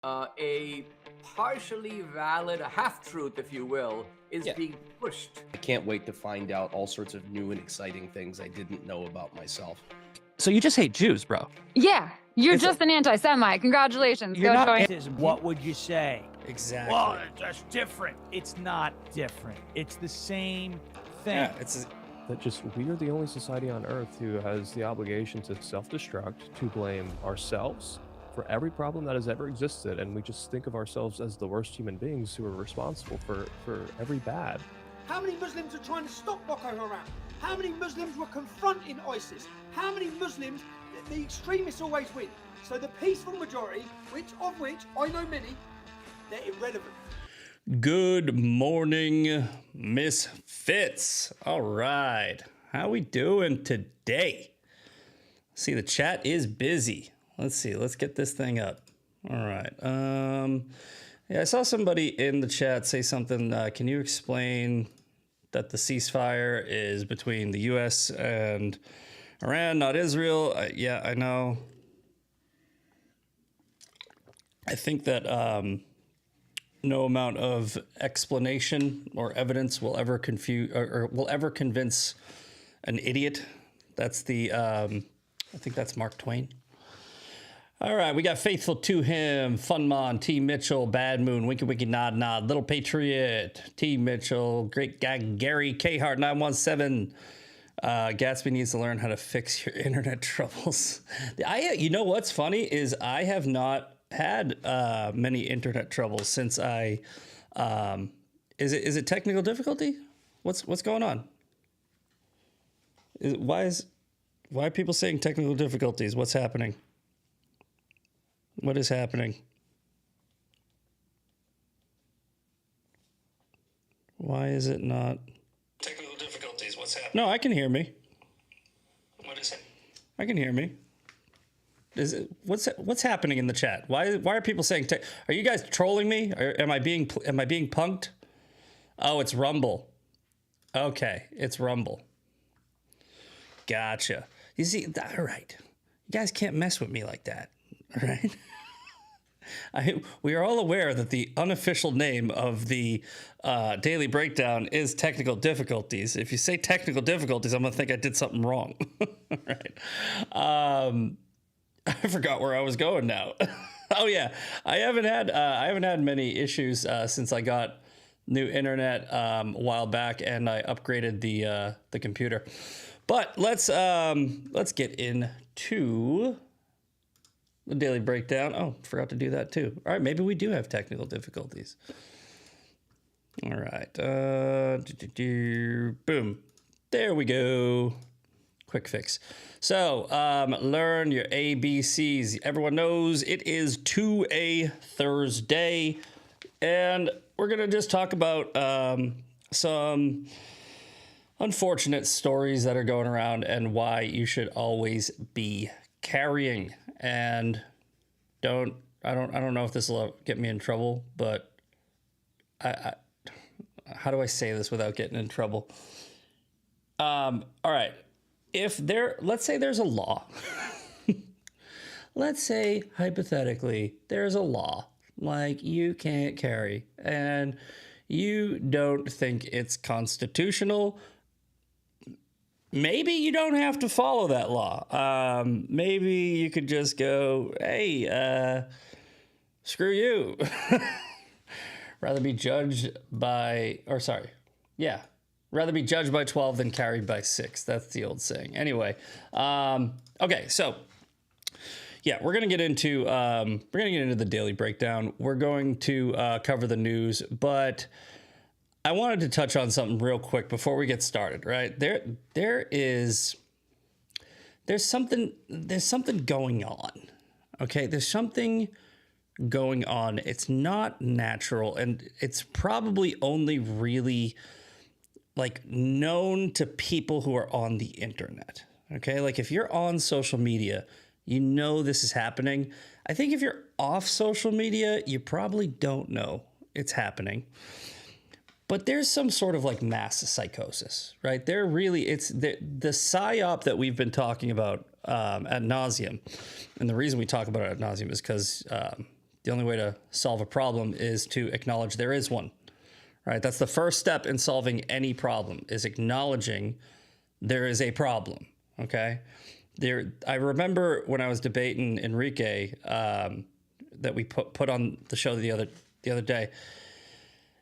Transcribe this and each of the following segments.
a partially valid, a half-truth, if you will, is Yeah. being pushed. I can't wait to find out all sorts of new and exciting things I didn't know about myself. So you just hate Jews, bro. Yeah, you're It's just an anti-Semite. Congratulations. You're Go not join. What would you say? Exactly. Well, that's different. It's not different. It's the same thing. Yeah, it's That just we are the only society on Earth who has the obligation to self-destruct, to blame ourselves for every problem that has ever existed, and we just think of ourselves as the worst human beings who are responsible for every bad. How many Muslims are trying to stop Boko Haram? How many Muslims were confronting ISIS? How many Muslims, the extremists always win. So the peaceful majority, which I know many, they're irrelevant. Good morning, Misfits. All right. How we doing today? See, the chat is busy. Let's see. Let's get this thing up. All right. Yeah, I saw somebody in the chat say something. Can you explain that the ceasefire is between the U.S. and Iran, not Israel? Yeah, I know. I think that no amount of explanation or evidence will ever confuse or will ever convince an idiot. That's the, I think that's Mark Twain. All right, we got Faithful to Him, Funmon, T. Mitchell, Bad Moon, Winky Winky Nod Nod, Little Patriot, T. Mitchell, Great Guy Gary, K-Heart 917. Gatsby needs to learn how to fix your internet troubles. You know what's funny is I have not had many internet troubles since I is it technical difficulty? What's going on? Why are people saying technical difficulties? What's happening? What is happening? Why is it not technical difficulties? What's happening? No, I can hear me. What is it? I can hear me. What's happening in the chat? Why are people saying? Are you guys trolling me? Or am I being punked? Oh, it's Rumble. Okay, it's Rumble. Gotcha. You see, all right. You guys can't mess with me like that, all right? We are all aware that the unofficial name of the Daily Breakdown is technical difficulties. If you say technical difficulties, I'm gonna think I did something wrong. All right. I forgot where I was going now. Oh yeah, I haven't had many issues since I got new internet a while back, and I upgraded the computer. But let's get into the Daily Breakdown. Oh, forgot to do that too. All right, maybe we do have technical difficulties. All right, boom, there we go. Quick fix. So, learn your ABCs. Everyone knows it is 2A Thursday, and we're gonna just talk about some unfortunate stories that are going around and why you should always be carrying. And I don't know if this will get me in trouble, but how do I say this without getting in trouble? All right. Let's say there's a law. Let's say hypothetically there's a law, like you can't carry, and you don't think it's constitutional. Maybe you don't have to follow that law. Maybe you could just go, hey, screw you. Rather be judged by 12 than carried by 6. That's the old saying. Anyway, okay, so yeah, we're gonna get into the Daily Breakdown. We're going to cover the news, but I wanted to touch on something real quick before we get started. Right there's something going on. Okay, there's something going on. It's not natural, and it's probably only really like known to people who are on the internet. Okay, like if you're on social media, you know this is happening. I think if you're off social media, you probably don't know it's happening. But there's some sort of like mass psychosis, right? It's the psyop that we've been talking about ad nauseum. And the reason we talk about it ad nauseum is because the only way to solve a problem is to acknowledge there is one, right? That's the first step in solving any problem, is acknowledging there is a problem, okay? I remember when I was debating Enrique that we put on the show the other day,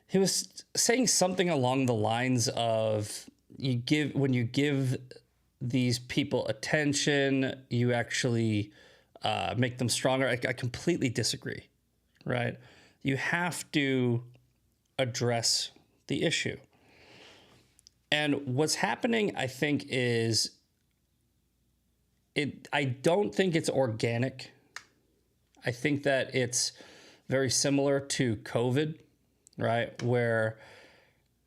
he was saying something along the lines of when you give these people attention, you actually make them stronger. I completely disagree, right? You have to address the issue. And what's happening, I think, is I don't think it's organic. I think that it's very similar to COVID, right? Where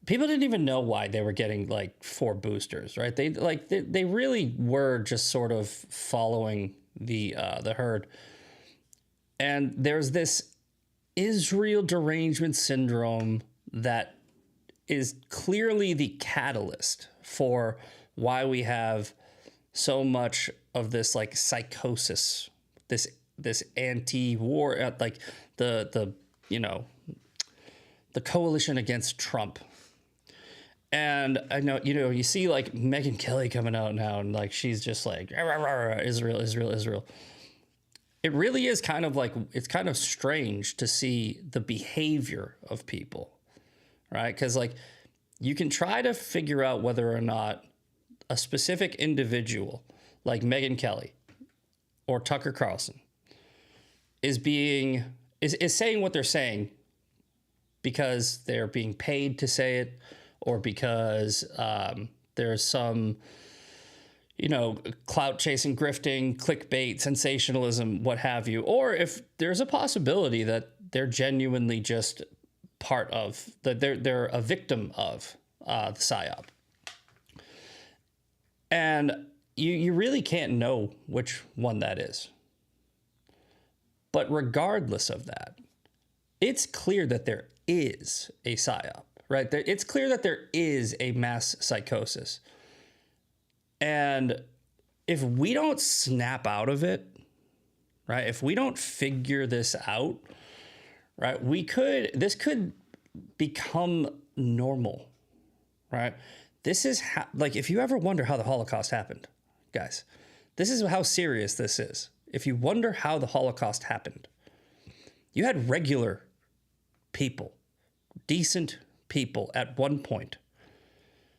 people didn't even know why they were getting like 4 boosters, right? They really were just sort of following the herd. And there's this Israel derangement syndrome that is clearly the catalyst for why we have so much of this like psychosis, this anti-war, like the coalition against Trump. And I know, you see like Megyn Kelly coming out now and like she's just like Israel, Israel, Israel. It really is kind of like, it's kind of strange to see the behavior of people, right? Because like you can try to figure out whether or not a specific individual like Megyn Kelly or Tucker Carlson is saying what they're saying because they're being paid to say it, or because there's some, clout chasing, grifting, clickbait, sensationalism, what have you, or if there's a possibility that they're genuinely just part of, that they're a victim of the PSYOP. And you really can't know which one that is. But regardless of that, it's clear that there is a PSYOP, right? It's clear that there is a mass psychosis. And if we don't snap out of it, right? If we don't figure this out, right? This could become normal, right? This is like, if you ever wonder how the Holocaust happened, guys, this is how serious this is. If you wonder how the Holocaust happened, you had regular people, decent people at one point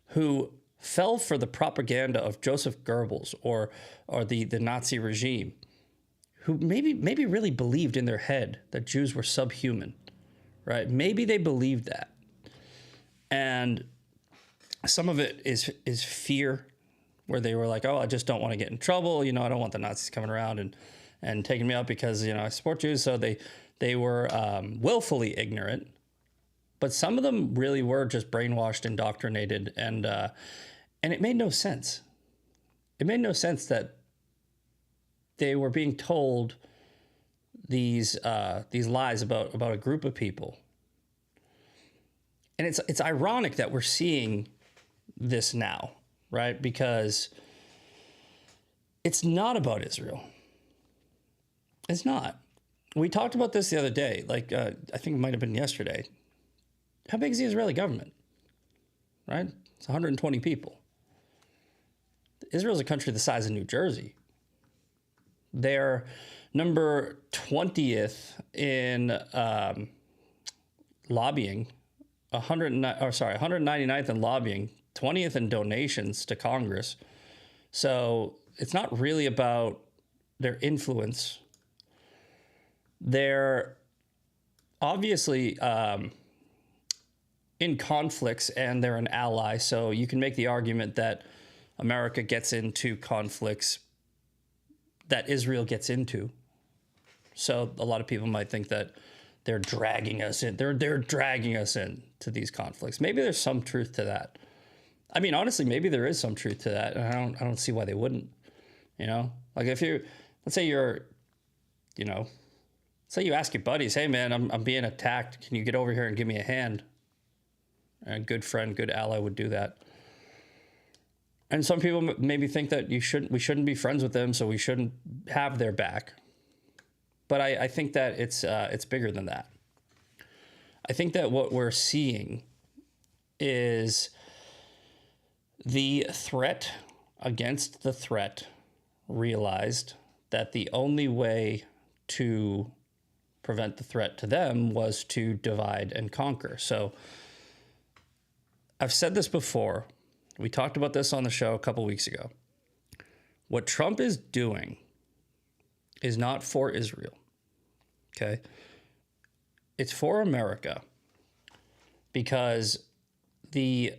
who fell for the propaganda of Joseph Goebbels or the Nazi regime, who maybe really believed in their head that Jews were subhuman, right? Maybe they believed that. And some of it is fear, where they were like, oh, I just don't want to get in trouble. I don't want the Nazis coming around and taking me out because, I support Jews. So they were willfully ignorant. But some of them really were just brainwashed, indoctrinated, and it made no sense. It made no sense that they were being told these lies about a group of people. And it's ironic that we're seeing this now, right? Because it's not about Israel. It's not. We talked about this the other day. Like, I think it might have been yesterday. How big is the Israeli government? Right? It's 120 people. Israel's a country the size of New Jersey. They're number 20th in lobbying, 199th in lobbying, 20th in donations to Congress. So it's not really about their influence. They're obviously in conflicts, and they're an ally. So you can make the argument that America gets into conflicts that Israel gets into. So a lot of people might think that they're dragging us in. They're dragging us in to these conflicts. Maybe there's some truth to that. I mean, honestly, maybe there is some truth to that. And I don't see why they wouldn't. Like if let's say you ask your buddies, hey man, I'm being attacked. Can you get over here and give me a hand? A good friend, good ally would do that. And some people maybe think that we shouldn't be friends with them, so we shouldn't have their back. but I think that it's bigger than that. I think that what we're seeing is the threat against the threat realized that the only way to prevent the threat to them was to divide and conquer. So I've said this before. We talked about this on the show a couple weeks ago. What Trump is doing is not for Israel, okay? It's for America, because the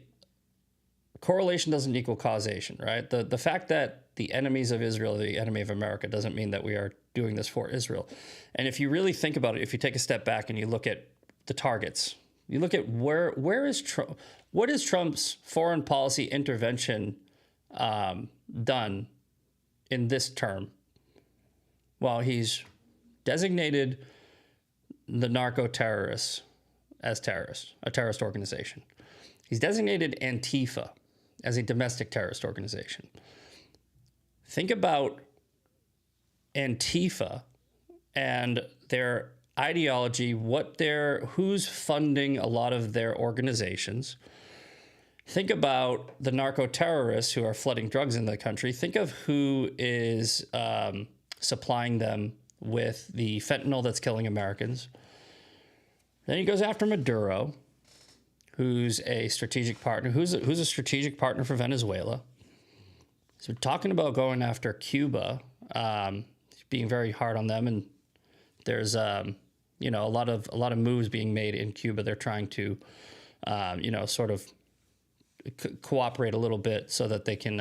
correlation doesn't equal causation, right? The fact that the enemies of Israel are the enemy of America doesn't mean that we are doing this for Israel. And if you really think about it, if you take a step back and you look at the targets, you look at where is Trump, what is Trump's foreign policy intervention done in this term? Well, he's designated the narco-terrorists as terrorists, a terrorist organization. He's designated Antifa as a domestic terrorist organization. Think about Antifa and their ideology, who's funding a lot of their organizations. Think about the narco-terrorists who are flooding drugs in the country. Think of who is supplying them with the fentanyl that's killing Americans. Then he goes after Maduro, who's a strategic partner, who's a strategic partner for Venezuela. So talking about going after Cuba, being very hard on them, and there's a lot of moves being made in Cuba. They're trying to sort of cooperate a little bit so that they can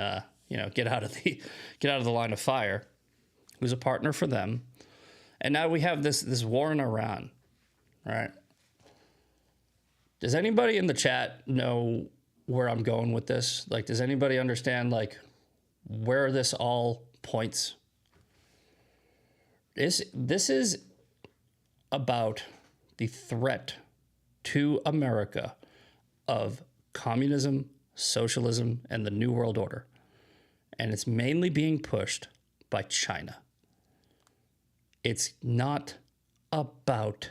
get out of the line of fire. Who's a partner for them. And now we have this war in Iran, right? Does anybody in the chat know where I'm going with this? Like, does anybody understand, like, where this all points? This is about the threat to America of communism, socialism, and the New World Order. And it's mainly being pushed by China. It's not about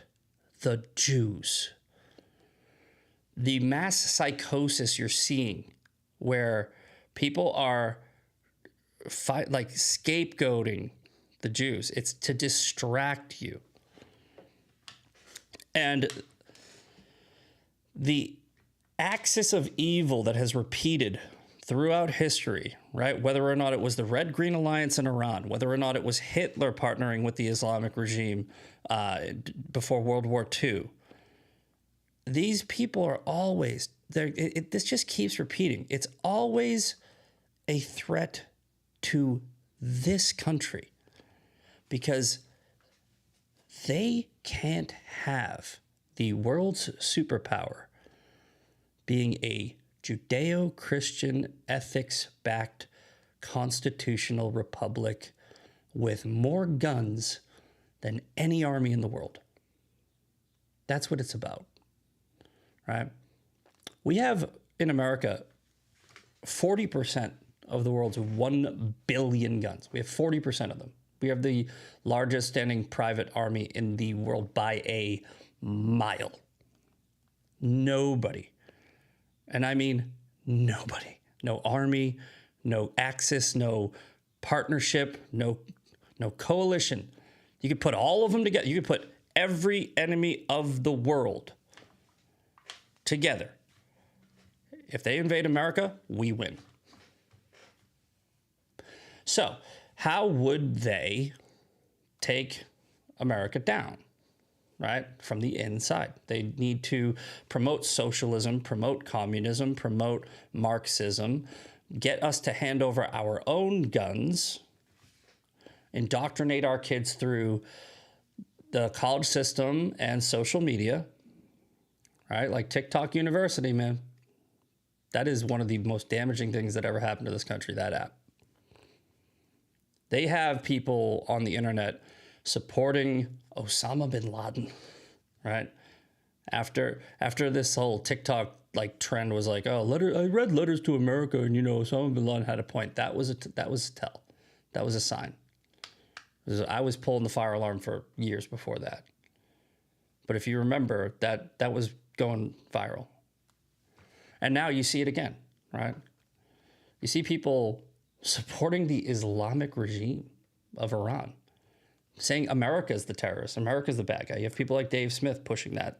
the Jews. The mass psychosis you're seeing, where people are scapegoating the Jews, it's to distract you. And the axis of evil that has repeated throughout history, right? Whether or not it was the Red-Green Alliance in Iran, whether or not it was Hitler partnering with the Islamic regime before World War II, these people are always there. This just keeps repeating. It's always a threat to this country, because they can't have the world's superpower being a Judeo-Christian ethics-backed constitutional republic with more guns than any army in the world. That's what it's about, right? We have in America 40% of the world's 1 billion guns. We have 40% of them. We have the largest standing private army in the world by a mile. Nobody, and I mean nobody, no army, no axis, no partnership, no coalition. You could put all of them together. You could put every enemy of the world together. If they invade America, we win. So, how would they take America down, right? From the inside. They need to promote socialism, promote communism, promote Marxism, get us to hand over our own guns, indoctrinate our kids through the college system and social media, right? Like TikTok University, man. That is one of the most damaging things that ever happened to this country, that app. They have people on the internet supporting Osama bin Laden, right? After this whole TikTok trend was like, oh, I read Letters to America, and Osama bin Laden had a point. That was a tell. That was a sign, I was pulling the fire alarm for years before that. But if you remember, that was going viral. And now you see it again, right? You see people supporting the Islamic regime of Iran, saying America's the terrorist, America's the bad guy. You have people like Dave Smith pushing that.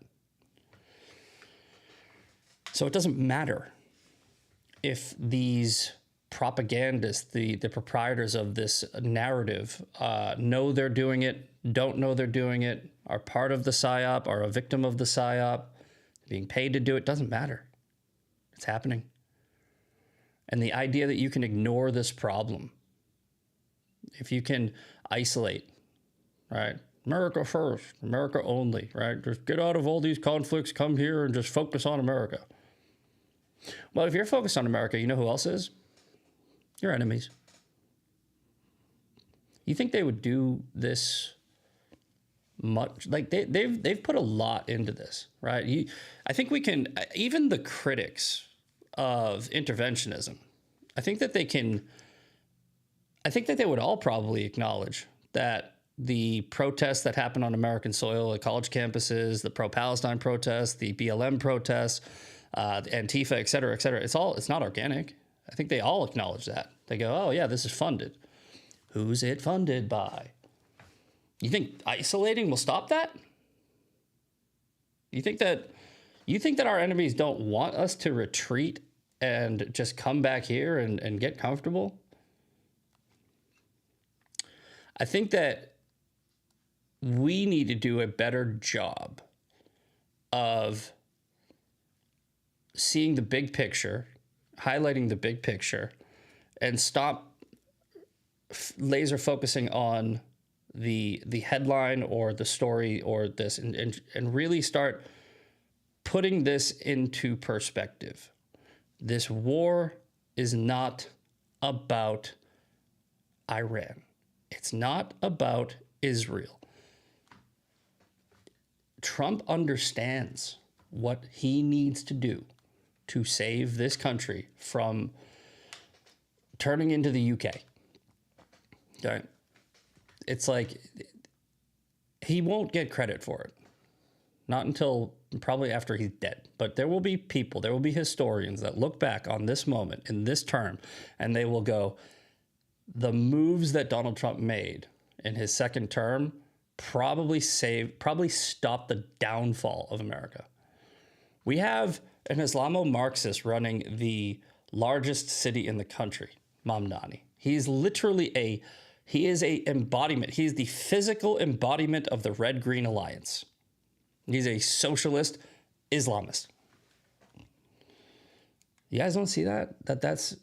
So it doesn't matter if these propagandists, the proprietors of this narrative, know they're doing it, don't know they're doing it, are part of the PSYOP, are a victim of the PSYOP, being paid to do it, doesn't matter. It's happening. And the idea that you can ignore this problem, if you can isolate, right? America first, America only, right? Just get out of all these conflicts, come here and just focus on America. Well, if you're focused on America, you know who else is? Your enemies. You think they would do this much? Like they've put a lot into this, right? I think we can, even the critics of interventionism, I think that they would all probably acknowledge that the protests that happen on American soil at college campuses, the pro-Palestine protests, the BLM protests, the Antifa, et cetera, it's not organic. I think they all acknowledge that. They go, oh yeah, this is funded. Who's it funded by? You think isolating will stop that? You think that our enemies don't want us to retreat and just come back here and get comfortable? I think that we need to do a better job of seeing the big picture, highlighting the big picture, and stop laser focusing on the headline or the story or this, and really start putting this into perspective. This war is not about Iran. It's not about Israel. Trump understands what he needs to do to save this country from turning into the UK. Okay? It's like he won't get credit for it. Not until probably after he's dead. But there will be people, there will be historians that look back on this moment in this term, and they will go, the moves that Donald Trump made in his second term probably stopped the downfall of America. We have an Islamo-Marxist running the largest city in the country, Mamdani. He's literally he is a embodiment. He's the physical embodiment of the Red-Green Alliance. He's a socialist Islamist. You guys don't see that? That's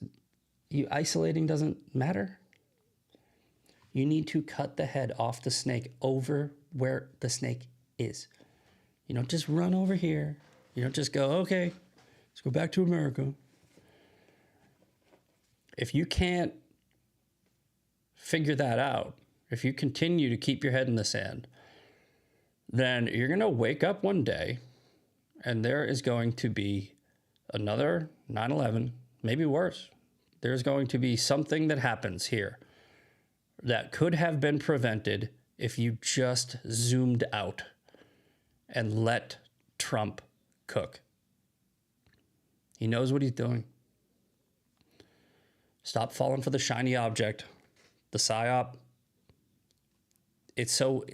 you isolating doesn't matter? You need to cut the head off the snake over where the snake is. You don't just run over here. You don't just go, okay, let's go back to America. If you can't figure that out, if you continue to keep your head in the sand, then you're going to wake up one day and there is going to be another 9/11, maybe worse. There's going to be something that happens here that could have been prevented if you just zoomed out and let Trump cook. He knows what he's doing. Stop falling for the shiny object, the PSYOP. It's so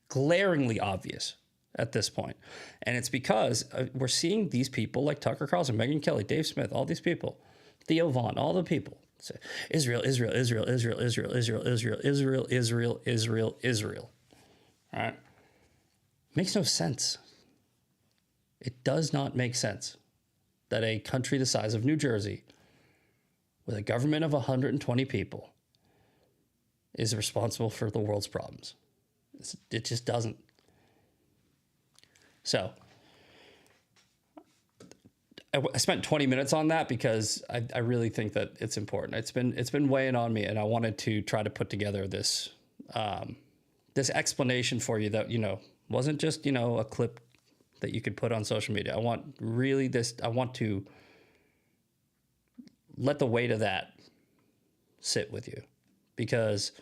glaringly obvious at this point. And it's because we're seeing these people like Tucker Carlson, Megyn Kelly, Dave Smith, all these people, Theo Vaughn, all the people say Israel, Israel, Israel, Israel, Israel, Israel, Israel, Israel, Israel, Israel, Israel. All right? Makes no sense. It does not make sense that a country the size of New Jersey, with a government of 120 people, is responsible for the world's problems. It just doesn't. So I spent 20 minutes on that because I really think that it's important. It's been weighing on me, and I wanted to try to put together this this explanation for you that, wasn't just, a clip that you could put on social media. I want to let the weight of that sit with you, because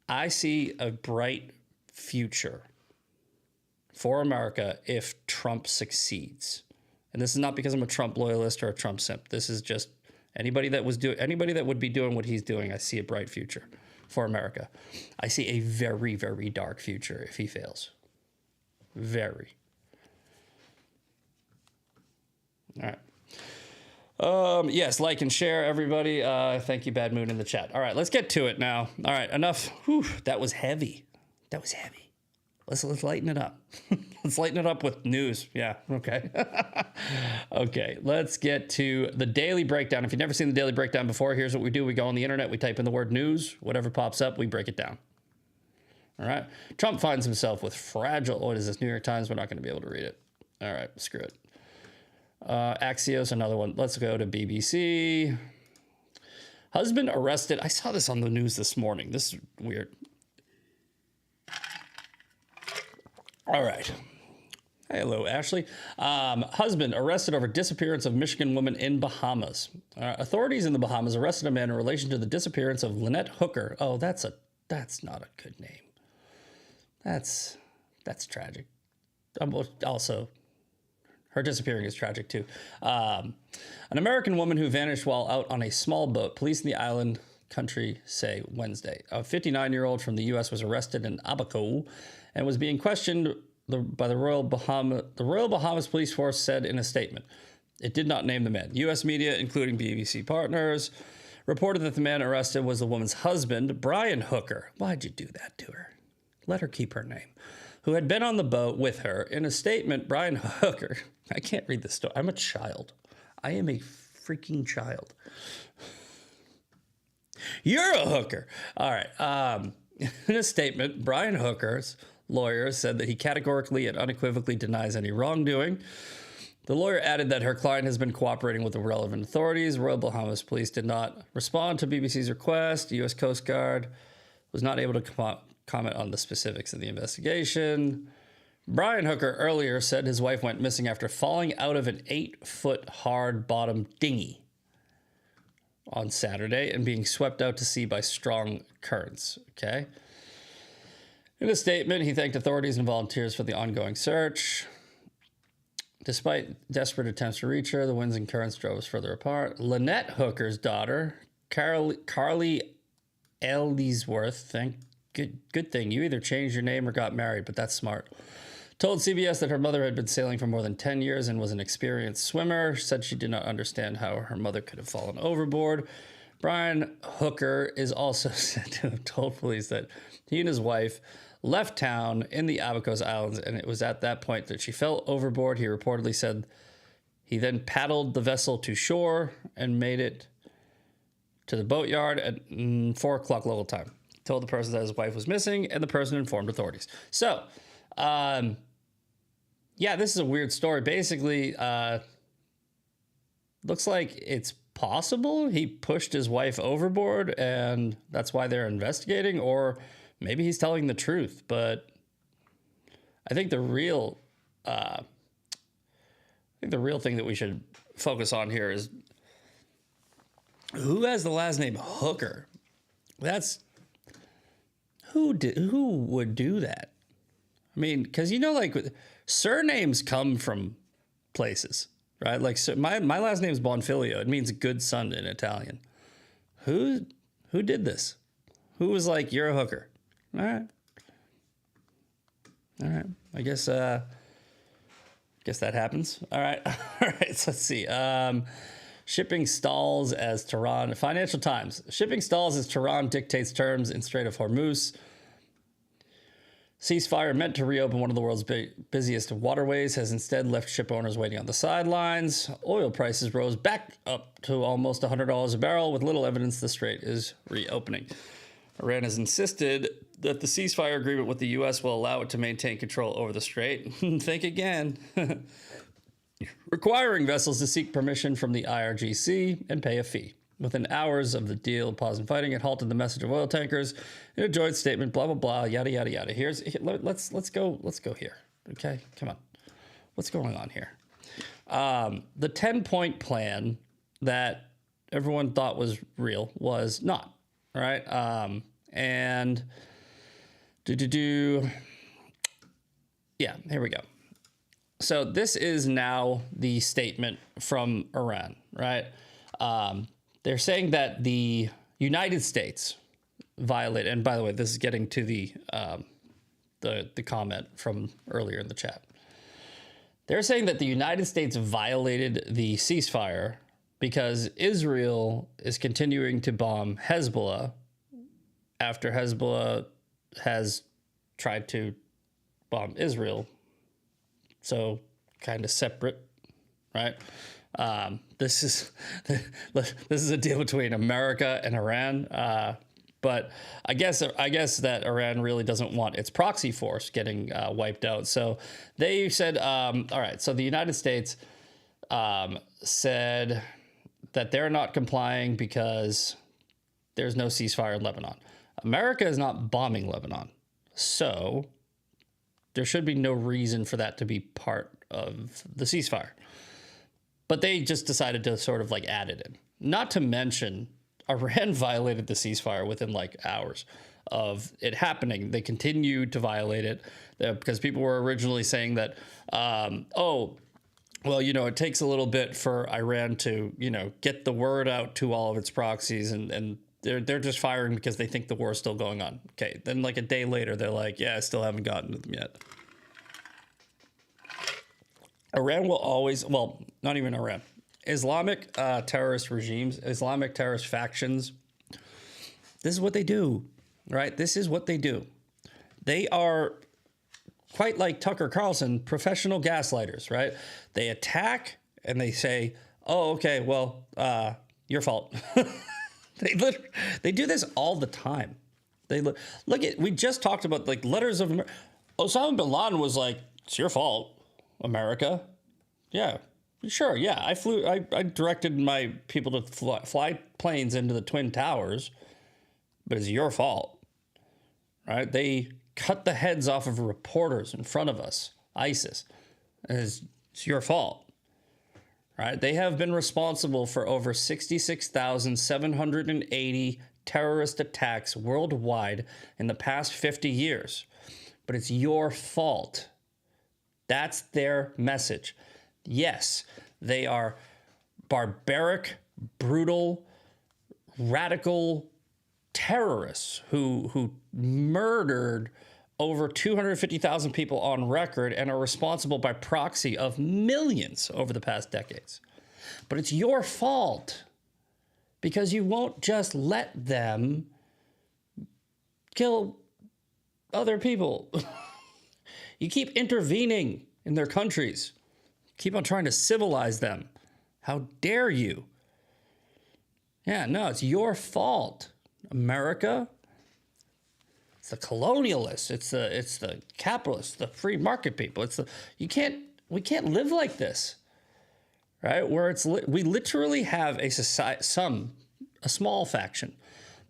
I see a bright future for America if Trump succeeds. And this is not because I'm a Trump loyalist or a Trump simp. This is just anybody that would be doing what he's doing. I see a bright future for America. I see a very, very dark future if he fails. Very. All right. Yes, like and share, everybody. Thank you, Bad Moon, in the chat. All right, let's get to it now. All right, enough. Whew, that was heavy. That was heavy. Let's lighten it up. Let's lighten it up with news. Yeah, okay. Okay, let's get to the Daily Breakdown. If you've never seen the Daily Breakdown before, here's what we do. We go on the internet, we type in the word news. Whatever pops up, we break it down. All right. Trump finds himself with fragile... What is this, New York Times? We're not going to be able to read it. All right, screw it. Axios, another one. Let's go to BBC. Husband arrested. I saw this on the news this morning. This is weird. All right. Hello, Ashley. Husband arrested over disappearance of Michigan woman in Bahamas. Authorities in the Bahamas arrested a man in relation to the disappearance of Lynette Hooker. Oh, that's not a good name. That's tragic. Also, her disappearing is tragic too. An American woman who vanished while out on a small boat. Police in the island country say Wednesday. A 59-year-old from the U.S. was arrested in Abaco and was being questioned by the Royal Bahamas Police Force said in a statement. It did not name the man. U.S. media, including BBC partners, reported that the man arrested was the woman's husband, Brian Hooker. Why'd you do that to her? Let her keep her name. Who had been on the boat with her. In a statement, Brian Hooker... I can't read this story. I'm a child. I am a freaking child. You're a hooker. All right. In a statement, Brian Hooker's lawyer said that he categorically and unequivocally denies any wrongdoing. The lawyer added that her client has been cooperating with the relevant authorities. Royal Bahamas Police did not respond to BBC's request. The U.S. Coast Guard was not able to comment on the specifics of the investigation. Brian Hooker earlier said his wife went missing after falling out of an 8-foot hard-bottom dinghy on Saturday and being swept out to sea by strong currents. Okay. In a statement, he thanked authorities and volunteers for the ongoing search. Despite desperate attempts to reach her, the winds and currents drove us further apart. Lynette Hooker's daughter, Carly Ellsworth, good thing. You either changed your name or got married, but that's smart. Told CBS that her mother had been sailing for more than 10 years and was an experienced swimmer. Said she did not understand how her mother could have fallen overboard. Brian Hooker is also said to have told police that he and his wife left town in the Abacos Islands, and it was at that point that she fell overboard. He reportedly said he then paddled the vessel to shore and made it to the boatyard at 4 o'clock local time. He told the person that his wife was missing, and the person informed authorities. So, yeah, this is a weird story. Basically, looks like it's possible he pushed his wife overboard, and that's why they're investigating, or maybe he's telling the truth. But I think the real thing that we should focus on here is who has the last name Hooker. That's who would do that. I mean, because like surnames come from places, right? Like, so my last name is Bonfiglio. It means good son in Italian. Who did this? Who was like, you're a hooker? All right. I guess that happens. All right. All right. So let's see. Shipping stalls as Tehran. Financial Times. Shipping stalls as Tehran dictates terms in Strait of Hormuz. Ceasefire meant to reopen one of the world's busiest waterways has instead left ship owners waiting on the sidelines. Oil prices rose back up to almost $100 a barrel with little evidence the strait is reopening. Iran has insisted that the ceasefire agreement with the U.S. will allow it to maintain control over the strait. Think again. Requiring vessels to seek permission from the IRGC and pay a fee. Within hours of the deal, pause in fighting, it halted the message of oil tankers in a joint statement. Blah blah blah. Yada yada yada. Let's go here. Okay, come on. What's going on here? The 10-point plan that everyone thought was real was not. All right, and Yeah, here we go. So this is now the statement from Iran, right? They're saying that the United States violated, and by the way, this is getting to the comment from earlier in the chat. They're saying that the United States violated the ceasefire because Israel is continuing to bomb Hezbollah after Hezbollah has tried to bomb Israel. So kind of separate, right? This is a deal between America and Iran. But I guess that Iran really doesn't want its proxy force getting wiped out. So they said, all right, so the United States said that they're not complying because there's no ceasefire in Lebanon. America is not bombing Lebanon. So there should be no reason for that to be part of the ceasefire. But they just decided to sort of like add it in. Not to mention, Iran violated the ceasefire within like hours of it happening. They continued to violate it because people were originally saying that, well, you know, it takes a little bit for Iran to, you know, get the word out to all of its proxies, and they're just firing because they think the war is still going on. Okay, then like a day later, they're like, yeah, I still haven't gotten to them yet. Iran will always, well, not even Iran, Islamic terrorist regimes, Islamic terrorist factions, this is what they do, right? This is what they do. They are quite like Tucker Carlson, professional gaslighters, right? They attack and they say, oh, okay, well, your fault. They do this all the time. They look at, we just talked about like letters of, Osama bin Laden was like, it's your fault, America. Yeah, sure. Yeah, I directed my people to fly planes into the Twin Towers, but it's your fault, right? They cut the heads off of reporters in front of us, ISIS. It's your fault, right? They have been responsible for over 66,780 terrorist attacks worldwide in the past 50 years, but it's your fault. That's their message. Yes, they are barbaric, brutal, radical terrorists who murdered over 250,000 people on record and are responsible by proxy of millions over the past decades. But it's your fault because you won't just let them kill other people. You keep intervening in their countries. Keep on trying to civilize them. How dare you? Yeah, no, it's your fault, America. It's the colonialists. It's the capitalists, the free market people. We can't live like this, right? Where we literally have a small faction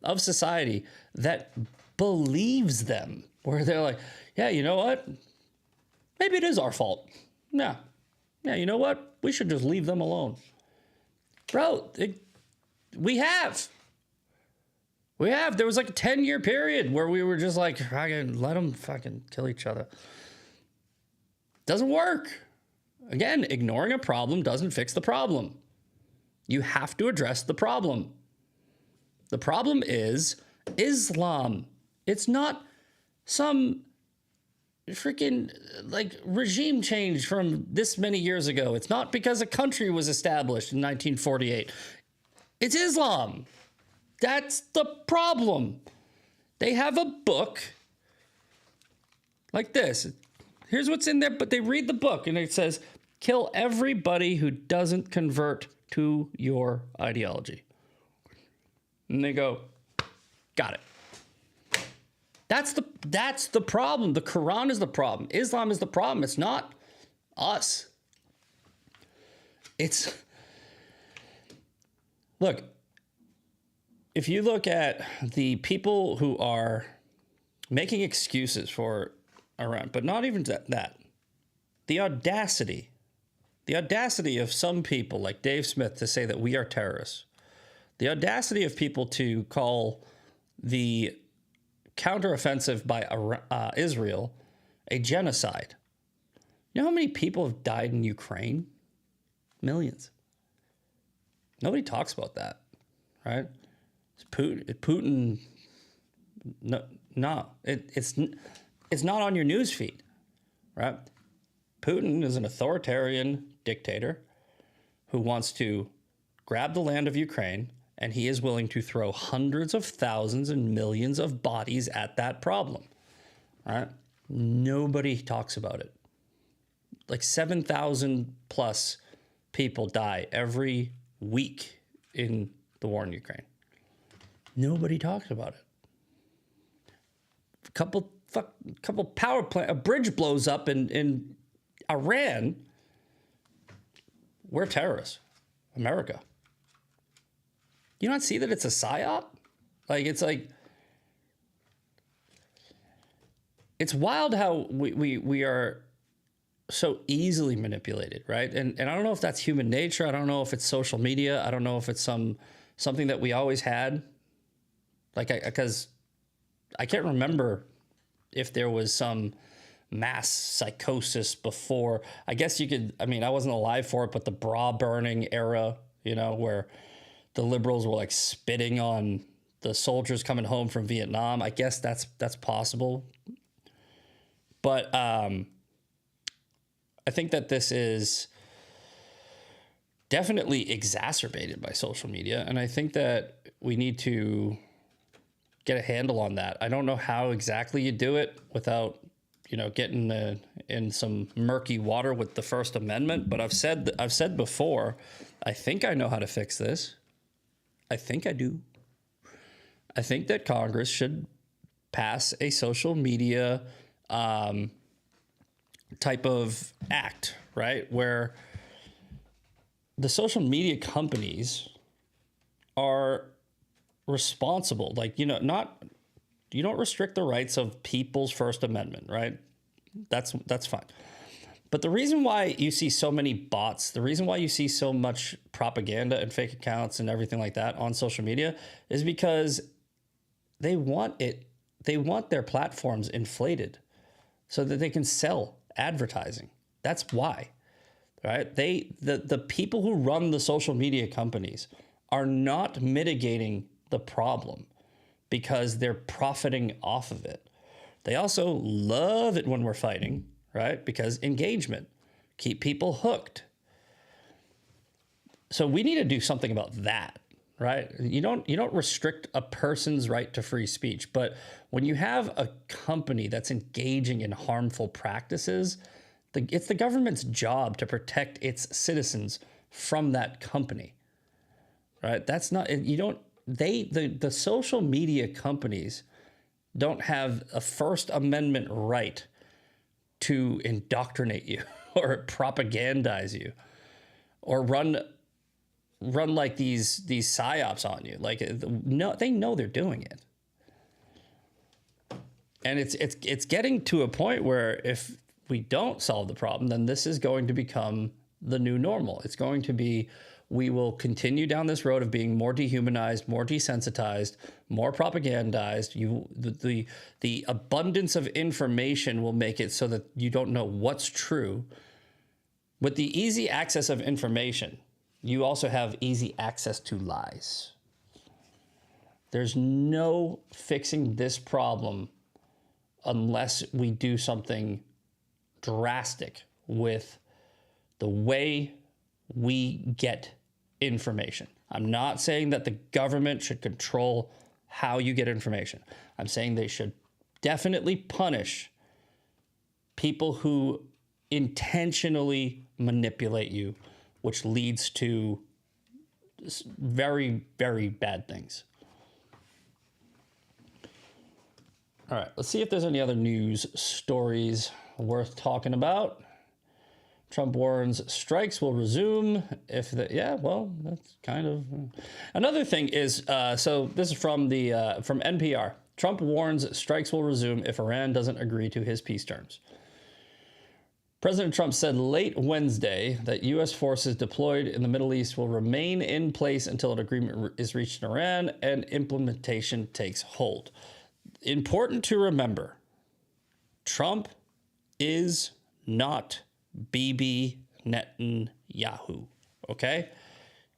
of society that believes them, where they're like, yeah, you know what? Maybe it is our fault. Yeah, you know what? We should just leave them alone. Bro, we have. There was like a 10-year period where we were just like, fucking let them fucking kill each other. Doesn't work. Again, ignoring a problem doesn't fix the problem. You have to address the problem. The problem is Islam. It's not some freaking like regime change from this many years ago. It's not because a country was established in 1948. It's Islam. That's the problem. They have a book like this. Here's what's in there, but they read the book and it says, kill everybody who doesn't convert to your ideology. And they go, got it. That's the problem. The Quran is the problem. Islam is the problem. It's not us. Look, if you look at the people who are making excuses for Iran, but not even that, the audacity of some people like Dave Smith to say that we are terrorists, the audacity of people to call the counteroffensive by Israel a genocide. You know how many people have died in Ukraine? Millions. Nobody talks about that, right? Putin. No, it's not on your news feed, right? Putin is an authoritarian dictator who wants to grab the land of Ukraine, and he is willing to throw hundreds of thousands and millions of bodies at that problem, right? Nobody talks about it. Like 7,000 plus people die every week in the war in Ukraine. Nobody talks about it. Couple power plant, a bridge blows up in Iran. We're terrorists, America. You not see that it's a psyop? It's wild how we are so easily manipulated, right? And I don't know if that's human nature. I don't know if it's social media. I don't know if it's something that we always had. Because I can't remember if there was some mass psychosis before. I guess you could, I mean, I wasn't alive for it, but the bra burning era, you know, where the liberals were like spitting on the soldiers coming home from Vietnam. I guess that's possible. But I think that this is definitely exacerbated by social media. And I think that we need to get a handle on that. I don't know how exactly you do it without, you know, getting in some murky water with the First Amendment. But I've said before, I think I know how to fix this. I think I do. I think that Congress should pass a social media type of act, right? Where the social media companies are responsible. Like, you know, you don't restrict the rights of people's First Amendment, right? That's fine. But the reason why you see so many bots, the reason why you see so much propaganda and fake accounts and everything like that on social media is because they want their platforms inflated so that they can sell advertising. That's why, right? The people who run the social media companies are not mitigating the problem because they're profiting off of it. They also love it when we're fighting, right? Because engagement, keep people hooked. So we need to do something about that, right? You don't restrict a person's right to free speech, but when you have a company that's engaging in harmful practices, it's the government's job to protect its citizens from that company, right? That's not, the social media companies don't have a First Amendment right to indoctrinate you or propagandize you or run like these psyops on you. Like, no, they know they're doing it. And it's getting to a point where if we don't solve the problem, then this is going to become the new normal. It's going to be, we will continue down this road of being more dehumanized, more desensitized, more propagandized. The abundance of information will make it so that you don't know what's true. With the easy access of information, you also have easy access to lies. There's no fixing this problem unless we do something drastic with the way we get information. I'm not saying that the government should control how you get information. I'm saying they should definitely punish people who intentionally manipulate you, which leads to very, very bad things. All right, let's see if there's any other news stories worth talking about. Trump warns strikes will resume if the, yeah, well, that's kind of another thing is, so this is from NPR. Trump warns strikes will resume if Iran doesn't agree to his peace terms. President Trump said late Wednesday that U.S. forces deployed in the Middle East will remain in place until an agreement is reached in Iran and implementation takes hold. important to remember, Trump is not Bibi Netanyahu, okay?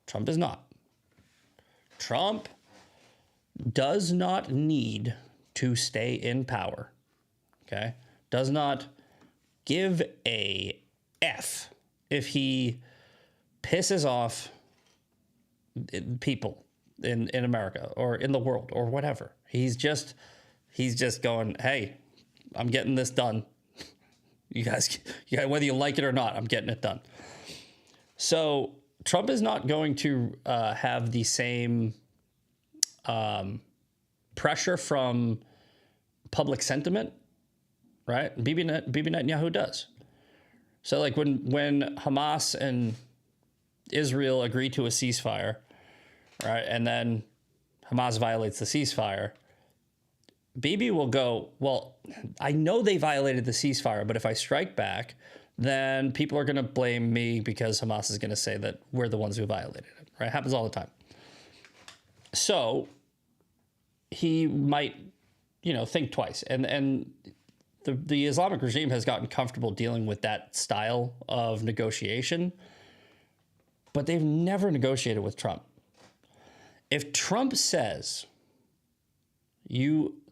Trump is not. Trump does not need to stay in power, okay? Does not give a F if he pisses off people in America or in the world or whatever. He's just going, hey, I'm getting this done. You guys, whether you like it or not, I'm getting it done. So Trump is not going to have the same pressure from public sentiment, right? Bibi Netanyahu does. So like when Hamas and Israel agree to a ceasefire, right, and then Hamas violates the ceasefire, Bibi will go, well, I know they violated the ceasefire, but if I strike back, then people are going to blame me because Hamas is going to say that we're the ones who violated it, right? It happens all the time. So he might, think twice. And the Islamic regime has gotten comfortable dealing with that style of negotiation, but they've never negotiated with Trump. If Trump says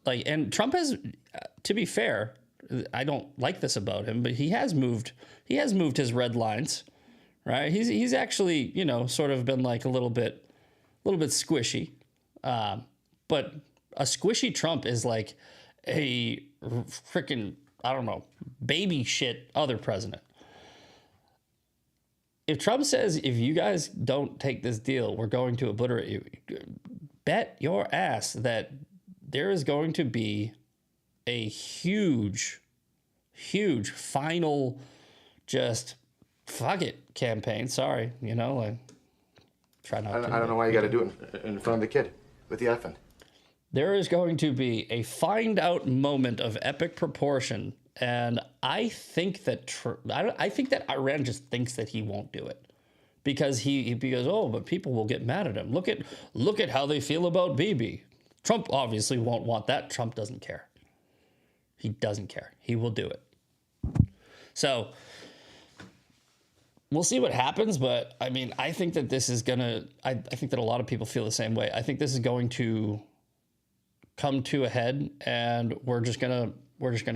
and Trump has, to be fair, I don't like this about him, but he has moved his red lines, right? He's actually, sort of been like a little bit squishy. But a squishy Trump is like a freaking, I don't know, baby shit other president. If Trump says, if you guys don't take this deal, we're going to obliterate you, bet your ass that there is going to be a huge final just fuck it campaign. Sorry, try not to. I don't know why you got to do it in front of the kid with the effing. There is going to be a find out moment of epic proportion, and I think that Iran just thinks that he won't do it because he goes, oh, but people will get mad at him. Look at how they feel about Bibi. Trump obviously won't want that. Trump doesn't care. He doesn't care. He will do it. So we'll see what happens, but I mean, I think that this is gonna. I think that a lot of people feel the same way. I think this is going to come to a head, and we're just gonna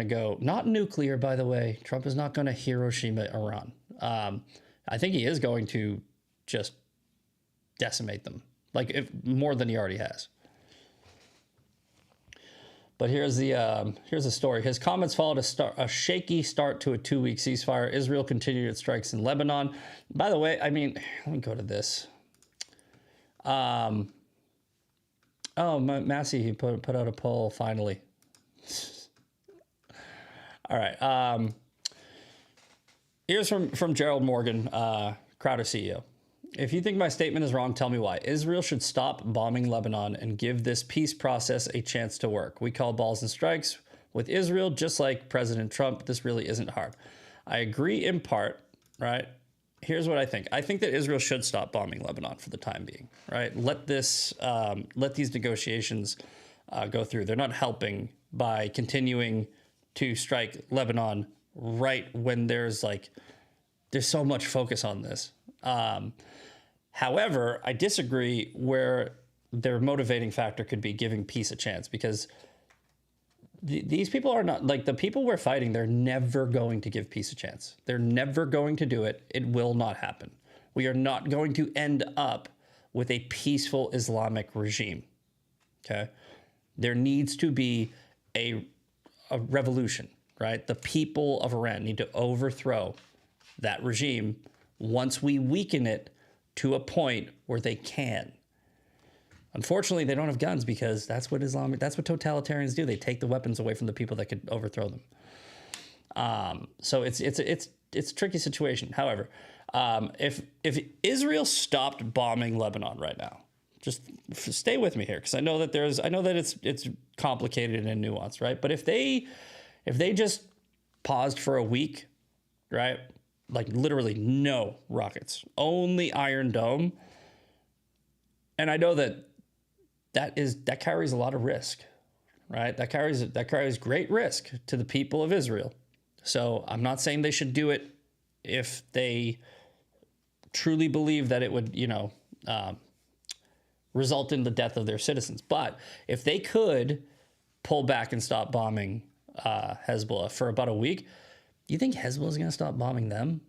go not nuclear. By the way, Trump is not going to Hiroshima Iran. I think he is going to just decimate them, if more than he already has. But here's the story. His comments followed a shaky start to a 2-week ceasefire. Israel continued its strikes in Lebanon. By the way, I mean, let me go to this. Massey, he put out a poll finally. All right. Here's from Gerald Morgan, Crowder CEO. If you think my statement is wrong, tell me why. Israel should stop bombing Lebanon and give this peace process a chance to work. We call balls and strikes with Israel, just like President Trump. This really isn't hard. I agree in part, right? Here's what I think. I think that Israel should stop bombing Lebanon for the time being, right? Let these negotiations go through. They're not helping by continuing to strike Lebanon right when there's so much focus on this. However, I disagree where their motivating factor could be giving peace a chance, because these people are not, the people we're fighting, they're never going to give peace a chance. They're never going to do it. It will not happen. We are not going to end up with a peaceful Islamic regime, okay? There needs to be a revolution, right? The people of Iran need to overthrow that regime once we weaken it to a point where they can. Unfortunately, they don't have guns, because that's what totalitarians do. They take the weapons away from the people that could overthrow them. So it's a tricky situation. However, if Israel stopped bombing Lebanon right now, just stay with me here, because I know that it's complicated and nuanced, right? But if they just paused for a week, right? Literally no rockets, only Iron Dome. And I know that carries a lot of risk, right? That carries great risk to the people of Israel. So I'm not saying they should do it if they truly believe that it would, result in the death of their citizens. But if they could pull back and stop bombing Hezbollah for about a week, you think Hezbollah is going to stop bombing them?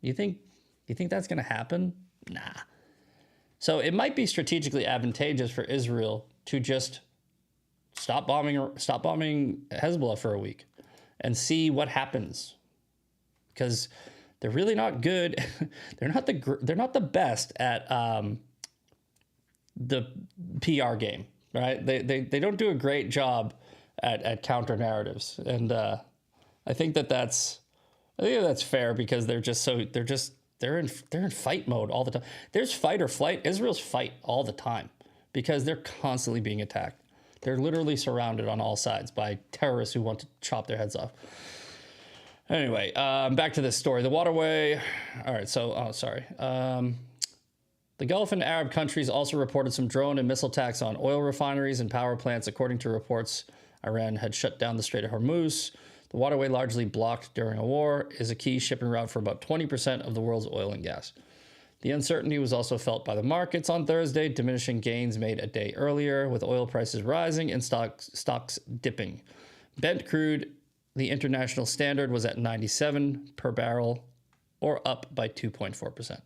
You think that's going to happen? Nah. So it might be strategically advantageous for Israel to just stop bombing Hezbollah for a week and see what happens, because they're really not good. They're not the best at the PR game, right? They don't do a great job at counter narratives, and I think that's fair, because they're in fight mode all the time. There's fight or flight. Israel's fight all the time because they're constantly being attacked. They're literally surrounded on all sides by terrorists who want to chop their heads off. Anyway, back to this story. The waterway. All right. So, the Gulf and Arab countries also reported some drone and missile attacks on oil refineries and power plants. According to reports, Iran had shut down the Strait of Hormuz. The waterway, largely blocked during a war, is a key shipping route for about 20% of the world's oil and gas. The uncertainty was also felt by the markets on Thursday, diminishing gains made a day earlier, with oil prices rising and stocks dipping. Brent crude, the international standard, was at 97 per barrel, or up by 2.4%.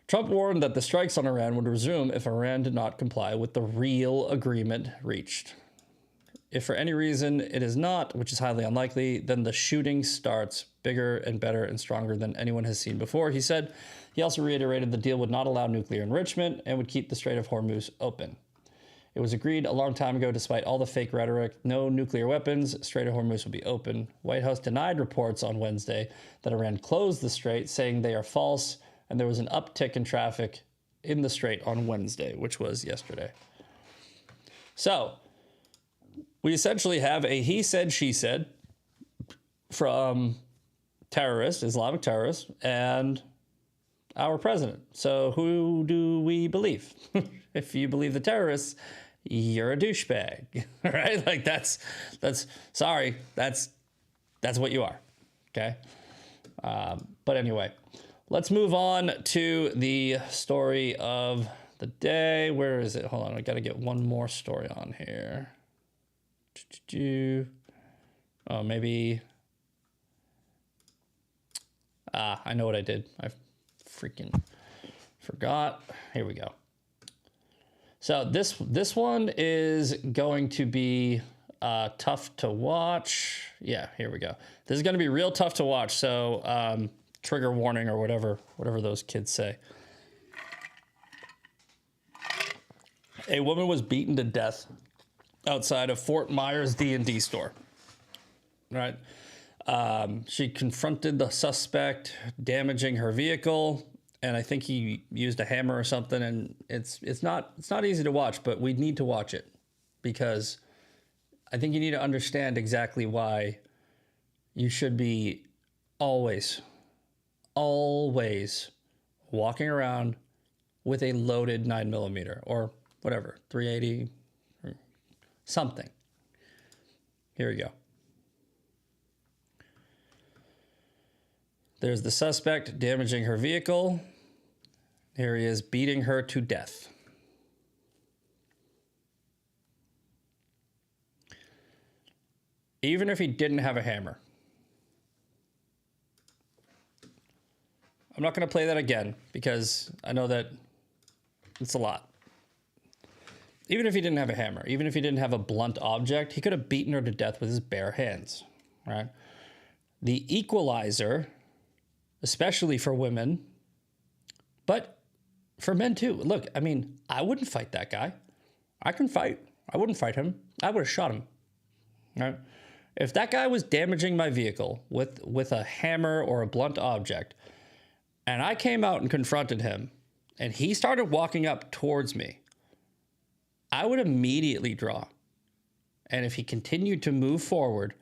Trump warned that the strikes on Iran would resume if Iran did not comply with the real agreement reached. If for any reason it is not, which is highly unlikely, then the shooting starts bigger and better and stronger than anyone has seen before, he said. He also reiterated the deal would not allow nuclear enrichment and would keep the Strait of Hormuz open. It was agreed a long time ago, despite all the fake rhetoric, no nuclear weapons, Strait of Hormuz will be open. White House denied reports on Wednesday that Iran closed the strait, saying they are false, and there was an uptick in traffic in the strait on Wednesday, which was yesterday. So, we essentially have a he said, she said from terrorists, Islamic terrorists, and our president. So who do we believe? If you believe the terrorists, you're a douchebag, right? Like that's what you are, okay? But anyway, let's move on to the story of the day. Where is it? Hold on, I gotta get one more story on here. Oh, maybe. I know what I did. I freaking forgot. Here we go. So this one is going to be tough to watch. Yeah, here we go. This is going to be real tough to watch. So trigger warning or whatever those kids say. A woman was beaten to death outside of Fort Myers D&D store, right? She confronted the suspect, damaging her vehicle, and I think he used a hammer or something. And it's not easy to watch, but we need to watch it because I think you need to understand exactly why you should be always walking around with a loaded 9mm or whatever, 380. Something. Here we go. There's the suspect damaging her vehicle. Here he is beating her to death. Even if he didn't have a hammer. I'm not going to play that again because I know that it's a lot. Even if he didn't have a hammer, even if he didn't have a blunt object, he could have beaten her to death with his bare hands, right? The equalizer, especially for women, but for men too. Look, I mean, I wouldn't fight that guy. I can fight. I wouldn't fight him. I would have shot him, right? If that guy was damaging my vehicle with a hammer or a blunt object, and I came out and confronted him, and he started walking up towards me, I would immediately draw. And if he continued to move forward,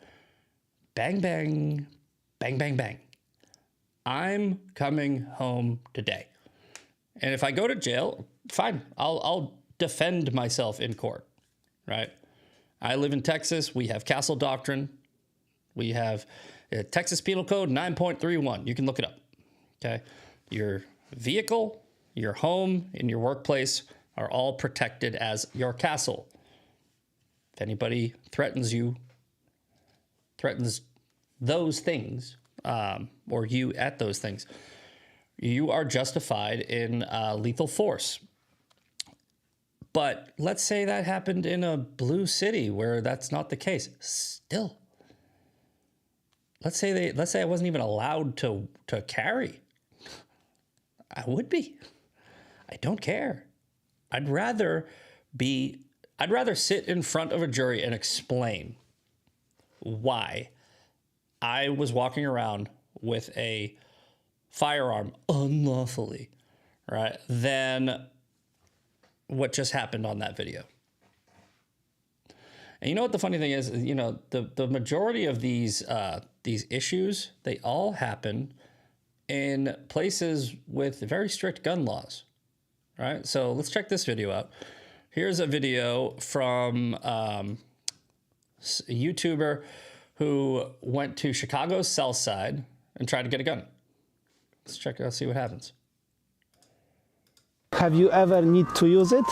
bang, bang, bang, bang, bang, I'm coming home today. And if I go to jail, fine. I'll defend myself in court. right? I live in Texas. We have castle doctrine. We have Texas Penal Code 9.31. You can look it up. Okay. Your vehicle, your home, and your workplace are all protected as your castle. If anybody threatens those things, or you at those things, you are justified in lethal force. But let's say that happened in a blue city where that's not the case. Still, let's say I wasn't even allowed to carry. I would be. I don't care. I'd rather sit in front of a jury and explain why I was walking around with a firearm unlawfully, right, than what just happened on that video. And you know what the funny thing is, you know, the majority of these issues, they all happen in places with very strict gun laws, right? So let's check this video out. Here's a video from a YouTuber who went to Chicago's South Side and tried to get a gun. Let's check it out, see what happens. Have you ever need to use it?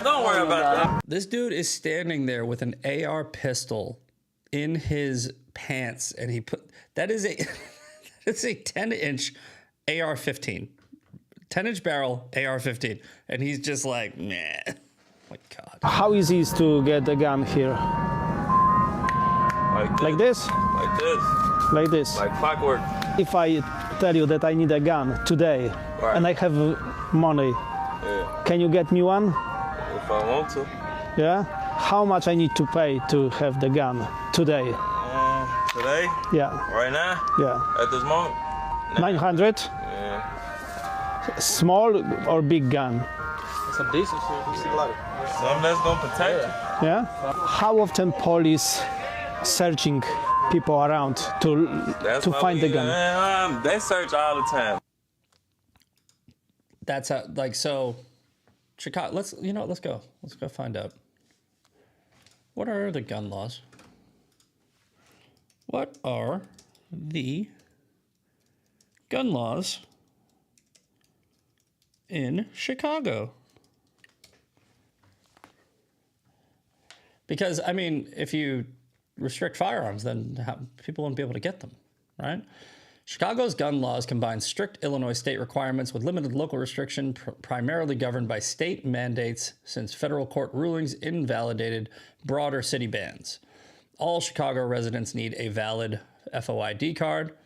Don't worry about that. This dude is standing there with an AR pistol in his pants, and he put that is a 10-inch AR-15, 10-inch barrel AR-15, and he's just like, meh. My God. How easy is to get a gun here? Like this? Like this. Like this. Like clockwork. If I tell you that I need a gun today, Right. and I have money, Yeah. can you get me one? If I want to. Yeah? How much I need to pay to have the gun today? Today? Yeah. Right now? Yeah. At this moment? 900? Yeah. Small or big gun? Some decent shit. You see a lot of something that's gonna protect you. Yeah? How often police searching people around to why find we- the gun? They search all the time. That's how, like, so Chicago, let's go find out. What are the gun laws? What are the gun laws in Chicago? Because, I mean, if you restrict firearms, then people won't be able to get them, right? Chicago's gun laws combine strict Illinois state requirements with limited local restriction, primarily governed by state mandates, since federal court rulings invalidated broader city bans. All Chicago residents need a valid FOID card.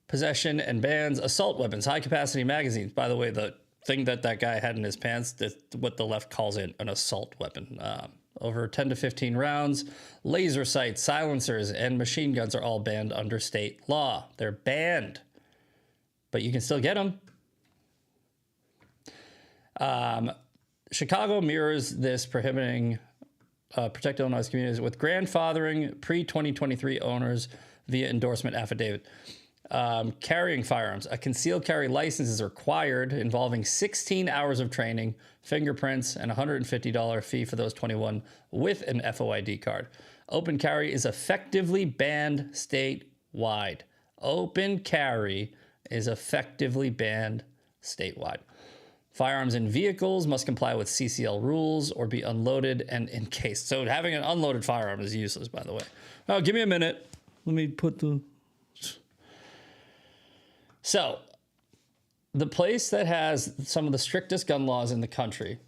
Possession and bans assault weapons, high-capacity magazines. By the way, the thing that guy had in his pants, that's what the left calls an assault weapon. Over 10 to 15 rounds, laser sights, silencers, and machine guns are all banned under state law. They're banned, but you can still get them. Chicago mirrors this, prohibiting Protect Illinois communities with grandfathering pre-2023 owners via endorsement affidavit. Carrying firearms. A concealed carry license is required, involving 16 hours of training, fingerprints, and a $150 fee for those 21 with an FOID card. Open carry is effectively banned statewide. Open carry is effectively banned statewide. Firearms in vehicles must comply with CCL rules or be unloaded and encased. So having an unloaded firearm is useless, by the way. Oh, give me a minute. Let me put the... So, the place that has some of the strictest gun laws in the country,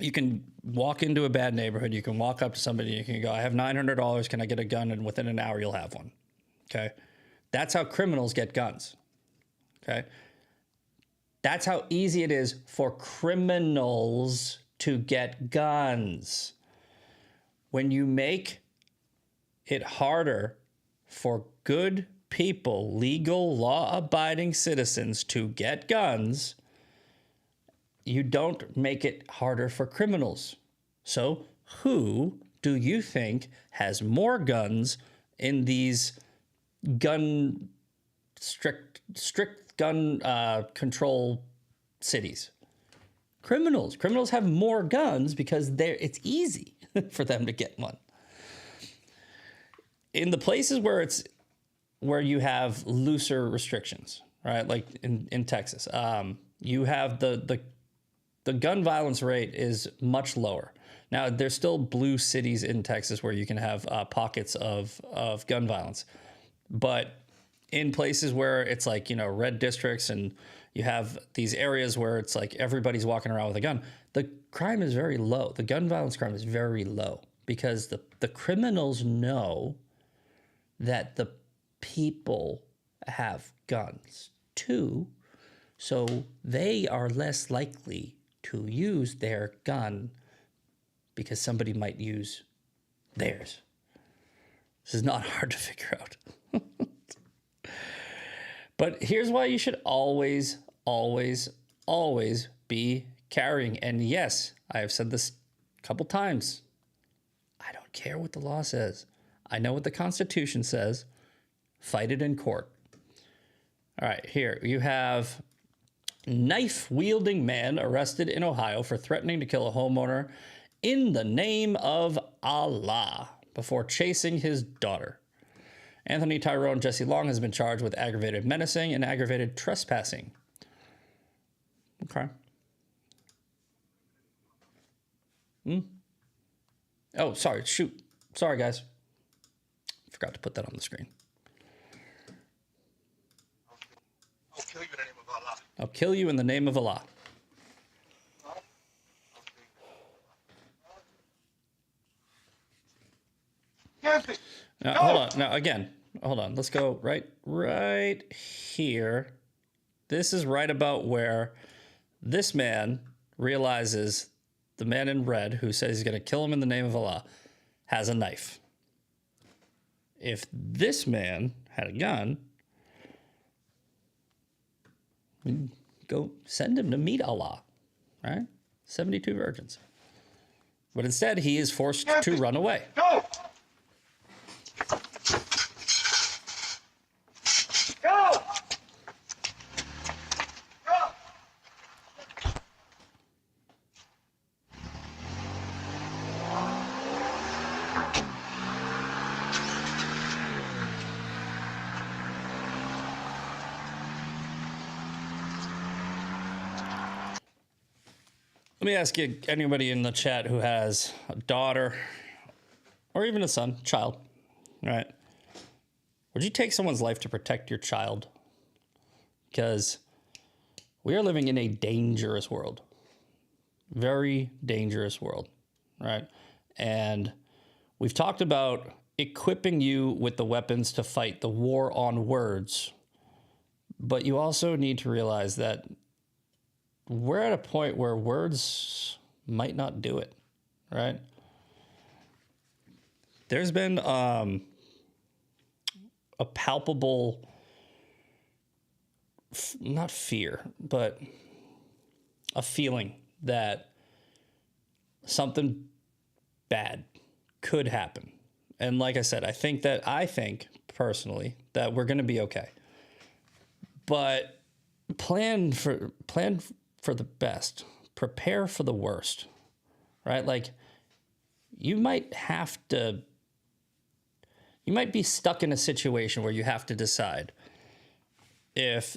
you can walk into a bad neighborhood, you can walk up to somebody, you can go, I have $900, can I get a gun? And within an hour, you'll have one. Okay? That's how criminals get guns. Okay? That's how easy it is for criminals to get guns. When you make it harder for good people, legal, law-abiding citizens to get guns, you don't make it harder for criminals. So who do you think has more guns in these strict gun control cities? Criminals. Criminals have more guns because it's easy for them to get one. In the places where you have looser restrictions, right? Like in Texas, you have the gun violence rate is much lower. Now, there's still blue cities in Texas where you can have pockets of gun violence. But in places where it's like, red districts and you have these areas where it's like everybody's walking around with a gun, the crime is very low. The gun violence crime is very low because the criminals know that the people have guns too, so they are less likely to use their gun because somebody might use theirs. This is not hard to figure out. But here's why you should always, always, always be carrying. And yes, I have said this a couple times. I don't care what the law says. I know what the Constitution says. Fight it in court. All right, here you have knife-wielding man arrested in Ohio for threatening to kill a homeowner in the name of Allah before chasing his daughter. Anthony Tyrone Jesse Long has been charged with aggravated menacing and aggravated trespassing. Okay. Oh, sorry. Shoot. Sorry, guys. Forgot to put that on the screen. I'll kill you in the name of Allah. I'll kill you in the name of Allah. Now, hold on. Now, again, hold on. Let's go right here. This is right about where this man realizes the man in red who says he's going to kill him in the name of Allah has a knife. If this man had a gun, we'd go send him to meet Allah, right? 72 virgins. But instead, he is forced to run away. Go! Go! Go! Let me ask you, anybody in the chat who has a daughter or even a son, child, right? Would you take someone's life to protect your child? Because we are living in a dangerous world. Very dangerous world, right? And we've talked about equipping you with the weapons to fight the war on words. But you also need to realize that we're at a point where words might not do it, right? There's been a palpable, not fear, but a feeling that something bad could happen. And like I said, I think personally that we're going to be okay. But plan for the best. Prepare for the worst, right? Like you might be stuck in a situation where you have to decide if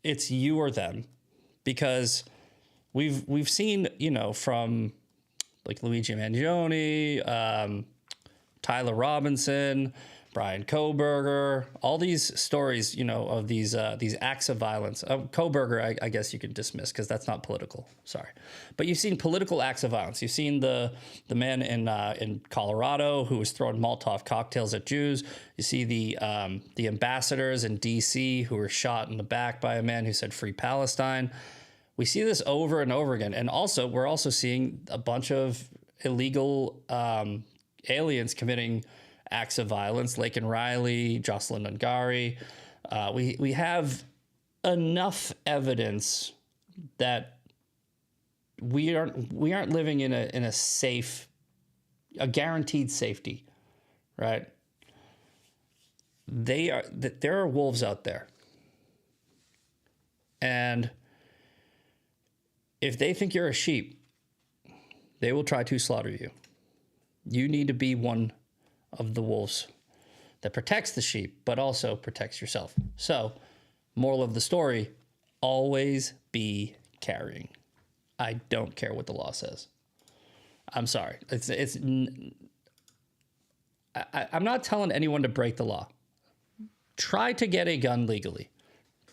it's you or them, because we've seen, from like Luigi Mangione, Tyler Robinson, Brian Kohberger, all these stories, of these acts of violence. Kohberger, I guess you could dismiss because that's not political. Sorry, but you've seen political acts of violence. You've seen the man in Colorado who was throwing Molotov cocktails at Jews. You see the ambassadors in D.C. who were shot in the back by a man who said "Free Palestine." We see this over and over again, and also we're also seeing a bunch of illegal aliens committing acts of violence. Laken Riley, Jocelyn Ungari. We have enough evidence that we aren't living in a safe, a guaranteed safety, right? There are wolves out there, and if they think you're a sheep, they will try to slaughter you. You need to be one of the wolves that protects the sheep, but also protects yourself. So, moral of the story, always be carrying. I don't care what the law says. I'm sorry. I'm not telling anyone to break the law. Try to get a gun legally.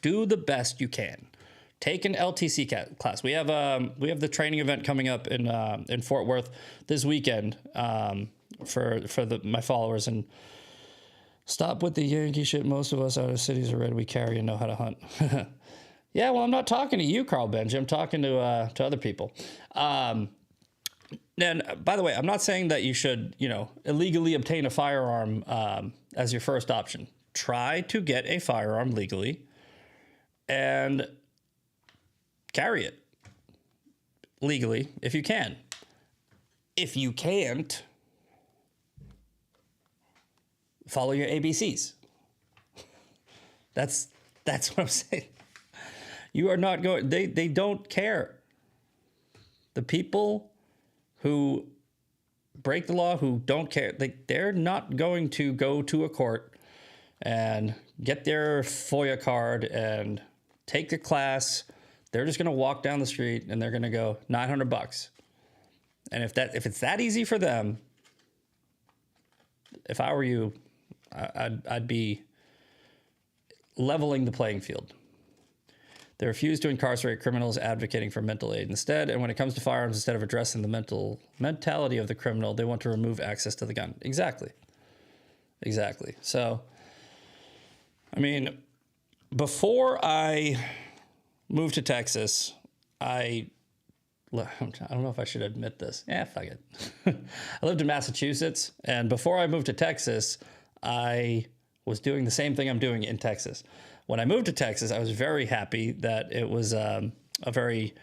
Do the best you can. Take an LTC class. We have the training event coming up in Fort Worth this weekend for my followers. And stop with the Yankee shit. Most of us out of cities are ready. We carry and know how to hunt. Yeah, well, I'm not talking to you, Carl Benji. I'm talking to other people. And by the way, I'm not saying that you should, illegally obtain a firearm as your first option. Try to get a firearm legally and carry it legally if you can. If you can't, follow your ABCs. That's what I'm saying. You are not going, they don't care. The people who break the law, who don't care, they're not going to go to a court and get their FOIA card and take a class. They're just going to walk down the street and they're going to go $900. And if it's that easy for them, if I were you, I'd be leveling the playing field. They refuse to incarcerate criminals, advocating for mental aid instead. And when it comes to firearms, instead of addressing the mentality of the criminal, they want to remove access to the gun. Exactly. So, I mean, before I moved to Texas, I don't know if I should admit this. Yeah, fuck it. I lived in Massachusetts, and before I moved to Texas, I was doing the same thing I'm doing in Texas. When I moved to Texas, I was very happy that it was a very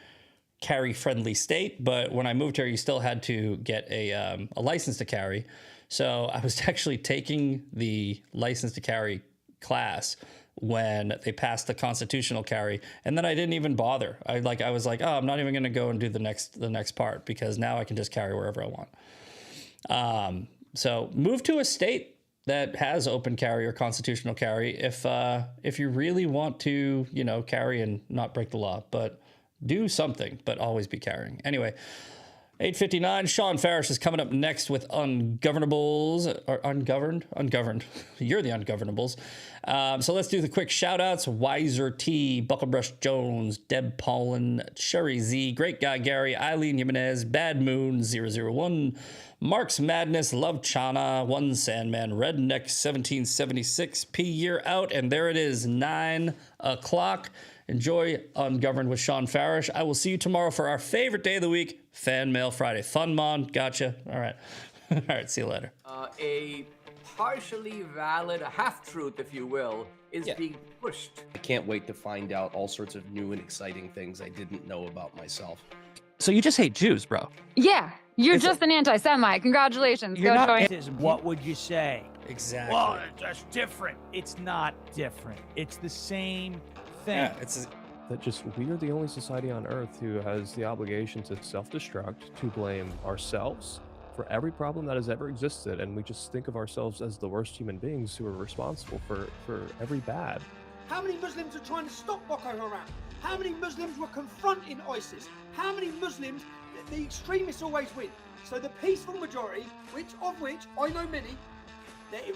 carry-friendly state, but when I moved here, you still had to get a license to carry. So I was actually taking the license to carry class when they passed the constitutional carry, and then I didn't even bother. I was like, oh, I'm not even going to go and do the next part because now I can just carry wherever I want. So move to a state that has open carry or constitutional carry if you really want to, carry and not break the law, but do something, but always be carrying. Anyway, 8:59, Sean Farish is coming up next with Ungovernables, or Ungoverned? You're the Ungovernables. So let's do the quick shout outs. Wiser T, Bucklebrush Jones, Deb Paulin, Sherry Z, Great Guy Gary, Eileen Jimenez, Bad Moon 001, Mark's Madness, Love Chana, One Sandman, Redneck 1776, P Year Out, and there it is, 9 o'clock. Enjoy Ungoverned with Sean Farish. I will see you tomorrow for our favorite day of the week, Fan Mail Friday. Fun, Mon. Gotcha. All right. All right. See you later. A partially valid, a half-truth, if you will, is being pushed. I can't wait to find out all sorts of new and exciting things I didn't know about myself. So you just hate Jews, bro? Yeah, you're just an anti-Semite. Congratulations. You're Go not join. What would you say? Exactly. Well, that's different. It's not different. It's the same thing. Yeah, that just we are the only society on earth who has the obligation to self-destruct, to blame ourselves for every problem that has ever existed, and we just think of ourselves as the worst human beings who are responsible for every bad. How many Muslims are trying to stop Boko Haram? How many Muslims were confronting ISIS? How many Muslims, the extremists always win. So the peaceful majority, of which I know many, they're